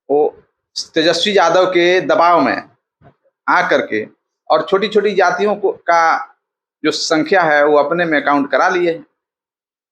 वो तेजस्वी यादव के दबाव में आ करके और छोटी छोटी जातियों को का जो संख्या है वो अपने में काउंट करा लिए।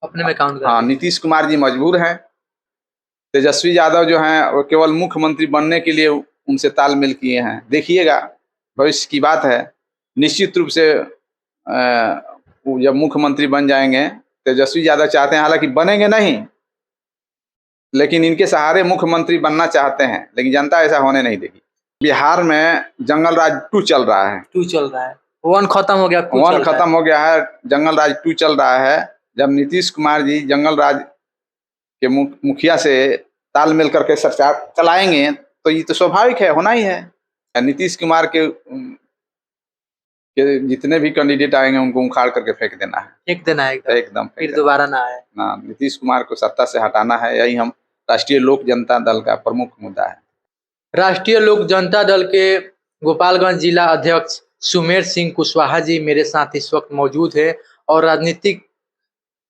अपने में काउंट हाँ, नीतीश कुमार जी मजबूर हैं। तेजस्वी यादव जो हैं वो केवल मुख्यमंत्री बनने के लिए उनसे तालमेल किए हैं। देखिएगा, भविष्य की बात है। निश्चित रूप से वो जब मुख्यमंत्री बन जाएंगे, तेजस्वी यादव चाहते हैं, हालांकि बनेंगे नहीं, लेकिन इनके सहारे मुख्यमंत्री बनना चाहते हैं, लेकिन जनता ऐसा होने नहीं देगी। बिहार में जंगल राज 2 चल रहा है। 2 चल रहा है, 1 खत्म हो गया, 1 खत्म हो गया है, जंगल राज 2 चल रहा है। जब नीतीश कुमार जी जंगल राज के मुखिया से तालमेल करके सरकार चलाएंगे तो ये तो स्वाभाविक है, होना ही है। नीतीश कुमार के जितने भी कैंडिडेट आएंगे उनको उखाड़ करके फेंक देना है, एकदम फिर दोबारा ना आए ना। नीतीश कुमार को सत्ता से हटाना है, यही हम राष्ट्रीय लोक जनता दल का प्रमुख मुद्दा है। राष्ट्रीय लोक जनता दल के गोपालगंज जिला अध्यक्ष सुमेर सिंह कुशवाहा जी मेरे साथ इस वक्त मौजूद है और राजनीतिक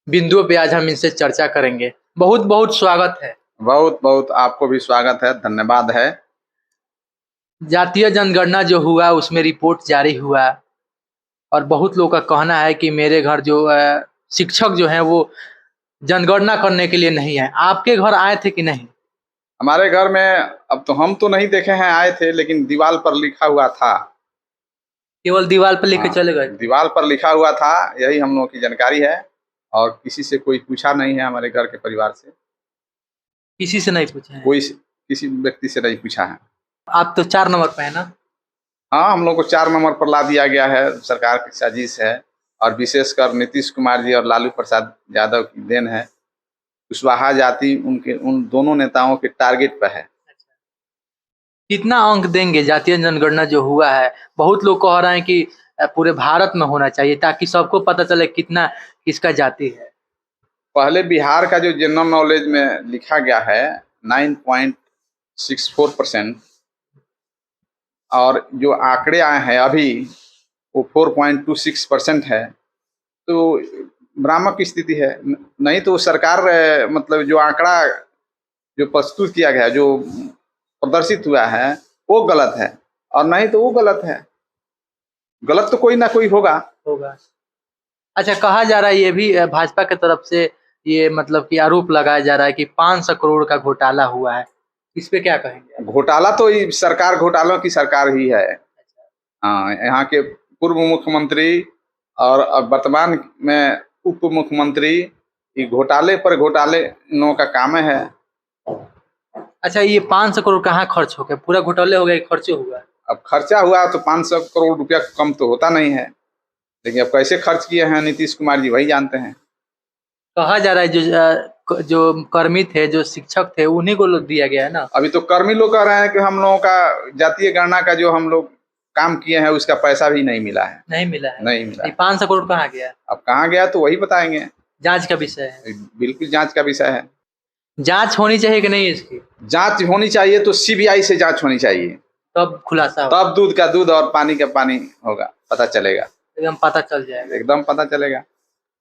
बिंदुओं पे आज हम इनसे चर्चा करेंगे। बहुत बहुत स्वागत है। बहुत बहुत आपको भी स्वागत है, धन्यवाद है। जातीय जनगणना जो हुआ उसमें रिपोर्ट जारी हुआ और बहुत लोगों का कहना है कि मेरे घर जो शिक्षक जो हैं वो जनगणना करने के लिए नहीं है। आपके घर आए थे कि नहीं? हमारे घर में अब तो हम तो नहीं देखे हैं, आए थे, लेकिन दीवार पर लिखा हुआ था। केवल दीवार पर लिख के चले गए? दीवार पर लिखा हुआ था, यही हम लोगों की जानकारी है। और किसी से कोई पूछा नहीं है, हमारे घर के परिवार से किसी से नहीं पूछा है? कोई किसी व्यक्ति से नहीं पूछा है। आप तो 4 नंबर पे है ना? हाँ, हम लोग को 4 नंबर पर ला दिया गया है, सरकार की साजिश है और विशेषकर नीतीश कुमार जी और लालू प्रसाद यादव की देन है। कुशवाहा जाति उन दोनों नेताओं के टारगेट पर है। कितना अंक देंगे जातीय जनगणना जो हुआ है? बहुत लोग कह रहे हैं कि पूरे भारत में होना चाहिए ताकि सबको पता चले कितना किसका जाति है। पहले बिहार का जो जनरल नॉलेज में लिखा गया है 9.64% और जो आंकड़े आए हैं अभी वो 4.26% है, तो भ्रामक की स्थिति है। नहीं तो सरकार मतलब जो आंकड़ा जो प्रस्तुत किया गया, जो प्रदर्शित हुआ है वो गलत है, और नहीं तो वो गलत है। गलत तो कोई ना कोई होगा। अच्छा, कहा जा रहा है ये भी भाजपा की तरफ से ये मतलब कि आरोप लगाया जा रहा है कि 500 करोड़ का घोटाला हुआ है। इस पे क्या कहेंगे? घोटाला तो सरकार घोटालों की सरकार ही है। हाँ, यहाँ के पूर्व मुख्यमंत्री और वर्तमान में उप मुख्यमंत्री, ये घोटाले पर घोटाले इन लोगों का काम है। अच्छा, ये 500 करोड़ कहाँ खर्च हो गया? पूरा घोटाले हो गया, खर्चे हुआ? अब खर्चा हुआ तो 500 करोड़ रुपया कम तो होता नहीं है, लेकिन अब कैसे खर्च किए हैं नीतीश कुमार जी वही जानते हैं। कहा जा रहा है जो कर्मी थे, जो शिक्षक थे, उन्हीं को दिया गया है ना? अभी तो कर्मी लोग कह रहे हैं कि हम लोगों का जातीय गणना का जो हम लोग काम किए हैं उसका पैसा भी नहीं मिला है। नहीं मिला है? नहीं मिला। 500 करोड़ कहाँ गया? अब कहाँ गया तो वही बताएंगे। जांच का विषय है। बिल्कुल जांच का विषय है। जांच होनी चाहिए कि नहीं? इसकी जांच होनी चाहिए तो सीबीआई से जांच होनी चाहिए, तब खुलासा, तब दूध का दूध और पानी का पानी होगा, पता चलेगा, एकदम पता चल जाएगा, एकदम पता चलेगा।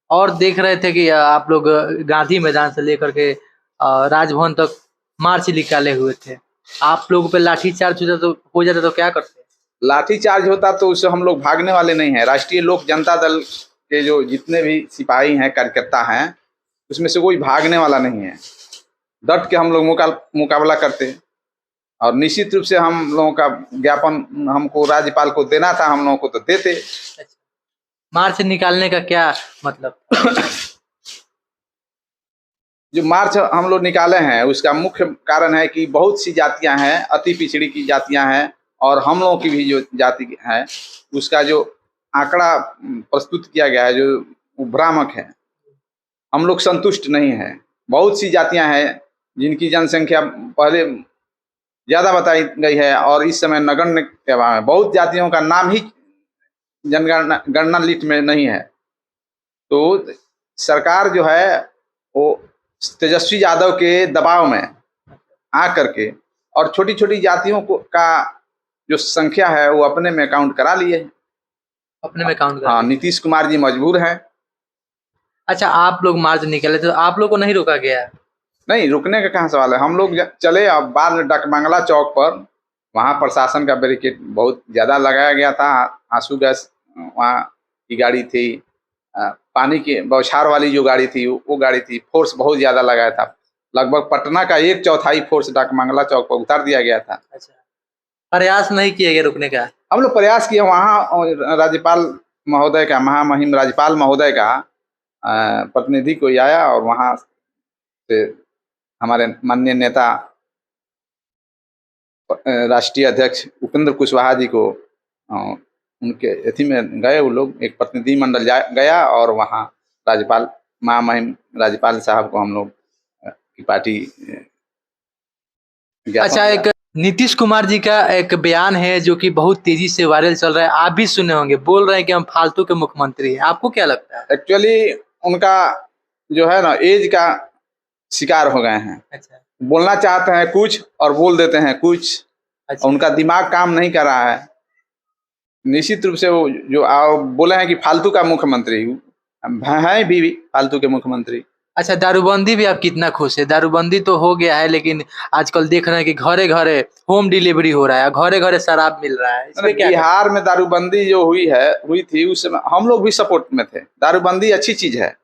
और देख रहे थे कि आप लोग गांधी मैदान से लेकर के राजभवन तक मार्च निकाले हुए थे। आप लोगों पे लाठीचार्ज हो जाता तो क्या करते? लाठीचार्ज होता तो उससे हम लोग भागने वाले नहीं हैं। राष्ट्रीय लोक जनता दल के जो जितने भी सिपाही हैं, कार्यकर्ता हैं, उसमें से कोई भागने वाला नहीं है। डट के हम लोग मुकाबला करते हैं और निश्चित रूप से हम लोगों का ज्ञापन हमको राज्यपाल को देना था, हम लोगों को तो देते। मार्च निकालने का क्या मतलब? जो मार्च हम लोग निकाले हैं उसका मुख्य कारण है कि बहुत सी जातियां हैं, अति पिछड़ी की जातियां हैं, और हम लोगों की भी जो जाति है उसका जो आंकड़ा प्रस्तुत किया गया है जो भ्रामक है। हम लोग संतुष्ट नहीं है। बहुत सी जातियां हैं जिनकी जनसंख्या पहले ज्यादा बताई गई है और इस समय नगण्य के अभाव में बहुत जातियों का नाम ही गणना लिस्ट में नहीं है। तो सरकार जो है वो तेजस्वी यादव के दबाव में आ करके और छोटी छोटी जातियों का जो संख्या है वो अपने में काउंट करा लिए। अपने में काउंट? हाँ, नीतीश कुमार जी मजबूर हैं। अच्छा, आप लोग मार्च निकाले तो आप लोग को नहीं रोका गया? नहीं, रुकने का कहाँ सवाल है। हम लोग चले, अब बाद में डकमंगला चौक पर वहाँ प्रशासन का बैरिकेड बहुत ज़्यादा लगाया गया था। आंसू गैस वहाँ की गाड़ी थी, पानी की बौछार वाली जो गाड़ी थी वो गाड़ी थी, फोर्स बहुत ज़्यादा लगाया था। लगभग पटना का 1/4 फोर्स डकमंगला चौक पर उतार दिया गया था। अच्छा, प्रयास नहीं किया गया रुकने का? हम लोग प्रयास किए, वहाँ राज्यपाल महोदय का, महामहिम राज्यपाल महोदय का प्रतिनिधि कोई आया और वहाँ से हमारे माननीय नेता राष्ट्रीय अध्यक्ष उपेंद्र कुशवाहा जी को उनके अथी में गए, वो लोग एक प्रतिनिधि मंडल गया और वहाँ राज्यपाल महामहिम राज्यपाल साहब को हम लोग की पार्टी अच्छा, एक नीतीश कुमार जी का एक बयान है जो कि बहुत तेजी से वायरल चल रहा है, आप भी सुने होंगे, बोल रहे हैं कि हम फालतू के मुख्यमंत्री हैं। आपको क्या लगता है? एक्चुअली उनका जो है ना एज का शिकार हो गए हैं। अच्छा, बोलना चाहते हैं कुछ और बोल देते हैं कुछ। अच्छा। उनका दिमाग काम नहीं कर रहा है। निश्चित रूप से वो जो बोले हैं कि फालतू का मुख्यमंत्री हैं, भी फालतू के मुख्यमंत्री। अच्छा, दारूबंदी भी आप कितना खुश है? दारूबंदी तो हो गया है, लेकिन आजकल देख रहे हैं कि घरे घरे होम डिलीवरी हो रहा है, घरे घरे शराब मिल रहा है। इसमें क्या बिहार में दारूबंदी जो हुई थी उस समय हम लोग भी सपोर्ट में थे। दारूबंदी अच्छी चीज है,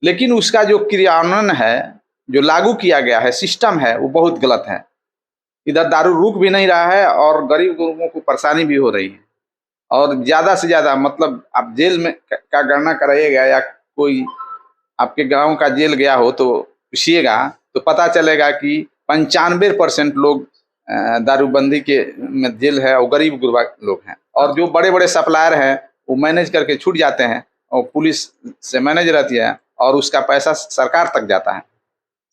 लेकिन उसका जो क्रियान्वयन है, जो लागू किया गया है सिस्टम है, वो बहुत गलत है। इधर दारू रुक भी नहीं रहा है और गरीब लोगों को परेशानी भी हो रही है। और ज्यादा से ज्यादा मतलब आप जेल में का गणना कराइएगा या कोई आपके गांव का जेल गया हो तो पूछिएगा तो पता चलेगा कि 95% लोग दारूबंदी के में जेल है और गरीब गुरबा लोग हैं। और जो बड़े बड़े सप्लायर हैं वो मैनेज करके छूट जाते हैं और पुलिस से मैनेज रहती है और उसका पैसा सरकार तक जाता है।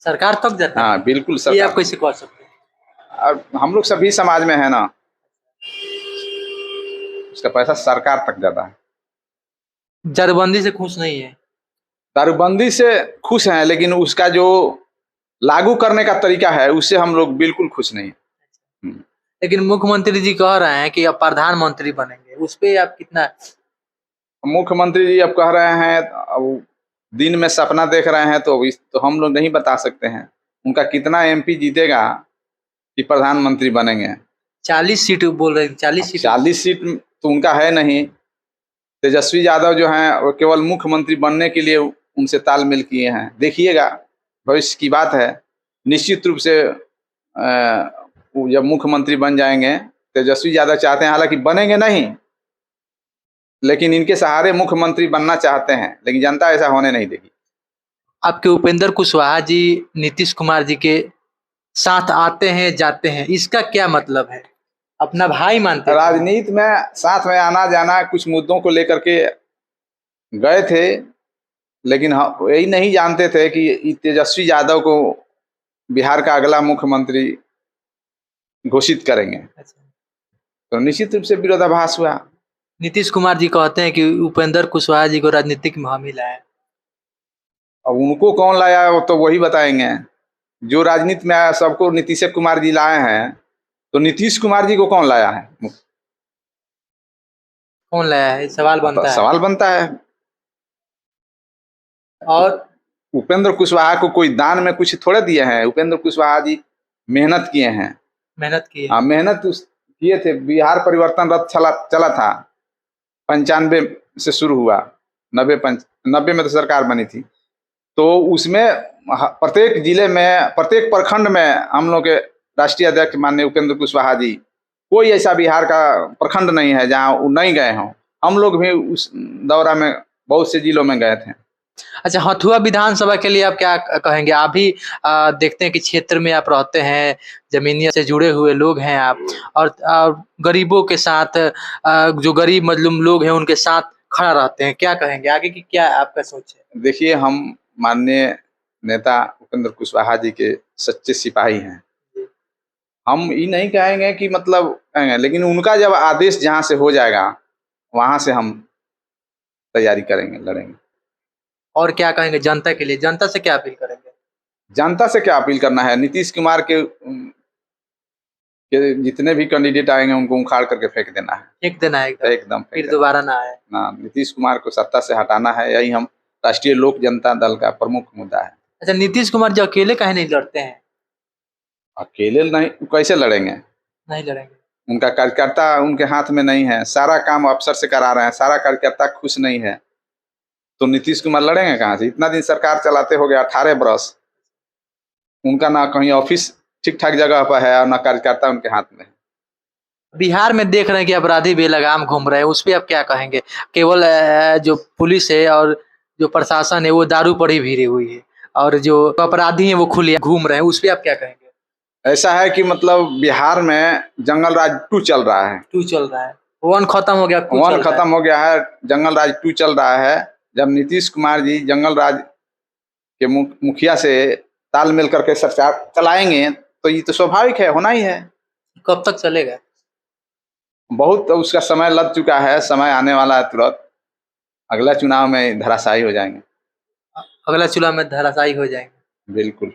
सरकार तक जाता है? हाँ बिल्कुल ये सरकार। आप कैसे कह सकते हैं? और हम लोग सभी समाज में है ना, उसका पैसा सरकार तक जाता है। दारूबंदी से खुश नहीं है? दारूबंदी से खुश हैं, लेकिन उसका जो लागू करने का तरीका है उससे हम लोग बिल्कुल खुश नहीं हैं। लेकिन मुख्यमंत्री जी कह रहे हैं कि अब प्रधानमंत्री बनेंगे, उस पे आप कितना? मुख्यमंत्री जी अब कह रहे हैं, अब दिन में सपना देख रहे हैं तो हम लोग नहीं बता सकते हैं उनका कितना एमपी जीतेगा कि प्रधानमंत्री बनेंगे। 40 सीट बोल रहे हैं, 40 सीट। 40 सीट तो उनका है नहीं। तेजस्वी यादव जो हैं वो केवल मुख्यमंत्री बनने के लिए उनसे तालमेल किए हैं। देखिएगा, भविष्य की बात है। निश्चित रूप से वो जब मुख्यमंत्री बन जाएंगे, तेजस्वी यादव चाहते हैं, हालांकि बनेंगे नहीं, लेकिन इनके सहारे मुख्यमंत्री बनना चाहते हैं, लेकिन जनता ऐसा होने नहीं देगी। आपके उपेंद्र कुशवाहा जी नीतीश कुमार जी के साथ आते हैं जाते हैं, इसका क्या मतलब है? अपना भाई मानते हैं? राजनीति में साथ में आना जाना कुछ मुद्दों को लेकर के गए थे, लेकिन हम यही नहीं जानते थे कि तेजस्वी यादव को बिहार का अगला मुख्यमंत्री घोषित करेंगे। तो निश्चित रूप से विरोधाभास हुआ। नीतीश कुमार जी कहते हैं कि उपेंद्र कुशवाहा जी को राजनीतिक में हम ही लाए। अब उनको कौन लाया वो तो वही बताएंगे। जो राजनीति में आया सबको नीतीश कुमार जी लाए हैं, तो नीतीश कुमार जी को कौन लाया है? कौन लाया है, सवाल बनता है। सवाल बनता है। और उपेंद्र कुशवाहा को कोई दान में कुछ थोड़े दिए हैं। उपेंद्र कुशवाहा जी मेहनत किए हैं। मेहनत की है। हाँ, मेहनत किए थे। बिहार परिवर्तन रथ चला था, 95 से शुरू हुआ, 90 में तो सरकार बनी थी। तो उसमें प्रत्येक जिले में, प्रत्येक प्रखंड में हम लोग के राष्ट्रीय अध्यक्ष माननीय उपेंद्र कुशवाहा जी, कोई ऐसा बिहार का प्रखंड नहीं है जहाँ वो नहीं गए हों। हम लोग भी उस दौरा में बहुत से जिलों में गए थे। अच्छा, हथुआ विधानसभा के लिए आप क्या कहेंगे? आप भी देखते हैं कि क्षेत्र में आप रहते हैं, जमीनियत से जुड़े हुए लोग हैं आप, और गरीबों के साथ, जो गरीब मजलूम लोग हैं उनके साथ खड़ा रहते हैं, क्या कहेंगे? आगे की क्या आपका सोच है? देखिए, हम माननीय नेता उपेंद्र कुशवाहा जी के सच्चे सिपाही हैं। हम ये नहीं कहेंगे कि मतलब कहेंगे, लेकिन उनका जब आदेश जहाँ से हो जाएगा वहाँ से हम तैयारी करेंगे, लड़ेंगे। और क्या कहेंगे जनता के लिए? जनता से क्या अपील करेंगे? जनता से क्या अपील करना है? नीतीश कुमार के जितने भी कैंडिडेट आएंगे उनको उखाड़ करके फेंक देना है। फेंक देना है एकदम, फिर दोबारा ना आए ना। नीतीश कुमार को सत्ता से हटाना है, यही हम राष्ट्रीय लोक जनता दल का प्रमुख मुद्दा है। अच्छा, नीतीश कुमार जी अकेले काहे नहीं लड़ते हैं? अकेले नहीं, कैसे लड़ेंगे? नहीं लड़ेंगे। उनका कार्यकर्ता उनके हाथ में नहीं है, सारा काम अफसर से करा रहे हैं, सारा कार्यकर्ता खुश नहीं है, तो नीतीश कुमार लड़ेंगे कहाँ से? इतना दिन सरकार चलाते हो गया 18 बरस, उनका ना कहीं ऑफिस ठीक ठाक जगह पर है और ना कार्यकर्ता उनके हाथ में है। बिहार में देख रहे हैं कि अपराधी बेलगाम घूम रहे हैं, उस पे आप क्या कहेंगे? केवल जो पुलिस है और जो प्रशासन है वो दारू पर ही भिड़ी हुई है और जो अपराधी हैं वो खुले घूम रहे हैं, उस पे आप क्या कहेंगे? ऐसा है कि मतलब बिहार में जंगल राज 2 चल रहा है। 2 चल रहा है, 1 खत्म हो गया, 2 चल 1 रहा है। खत्म हो गया है, जंगल राज 2 चल रहा है। जब नीतीश कुमार जी जंगल राज के मुखिया से तालमेल करके सरकार चलाएंगे तो ये तो स्वाभाविक है, होना ही है। कब तक चलेगा? बहुत उसका समय लग चुका है, समय आने वाला है तुरंत, अगला चुनाव में धराशायी हो जाएंगे। अगला चुनाव में धराशायी हो जाएंगे। बिल्कुल।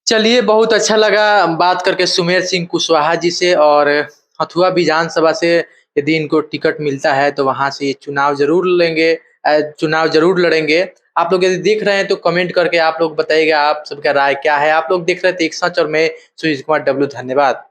चलिए, बहुत अच्छा लगा बात करके सुमेर सिंह कुशवाहा जी से, और हथुआ विधानसभा से यदि इनको टिकट मिलता है तो वहां से ये चुनाव जरूर लेंगे, चुनाव जरूर लड़ेंगे। आप लोग यदि देख रहे हैं तो कमेंट करके आप लोग बताइएगा आप सबका राय क्या है। आप लोग देख रहे थे एक सच और मैं सुजीत कुमार डब्लू, धन्यवाद।